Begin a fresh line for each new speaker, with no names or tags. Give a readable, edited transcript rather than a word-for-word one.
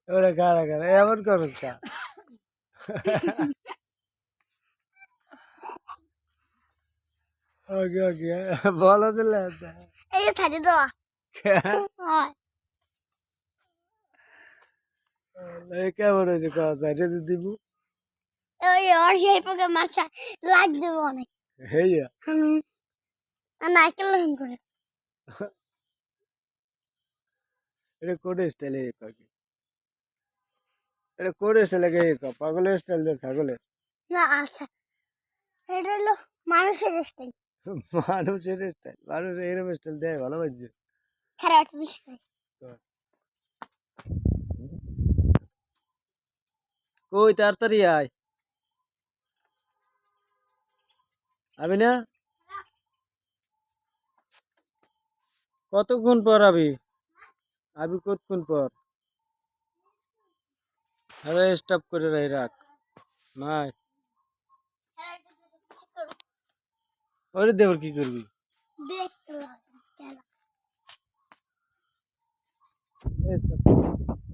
ওরে কারা কারা এমন করুন কা ওকে ওকে বলো দিলে
এই যে ছাড়ি দেওয়া হয়
কেমন হয়েছে কথা রেডি দিব
ওই ওর সেই পোকে মাছা লাগ দেবো অনেক
হেইয়া
নাইকেল লাইন করে
এটা কোন স্টাইলে কাকি এটা কোন স্টাইলে কে পাগলের স্টাইল দে ছাগলের
না আচ্ছা এটা হলো মানুষের স্টাইল
মানুষের স্টাইল মানুষ এরকম স্টাইল দেয় ভালো বাজছে
খারাপ একটা স্টাইল
কই তাড়াতাড়ি আয় আমি না কতক্ষণ পর আবি আবি কতক্ষণ পর আরে স্টপ করে রাখ নাই ওরে দেবর কি করবি
দেখতে লাগে
stop।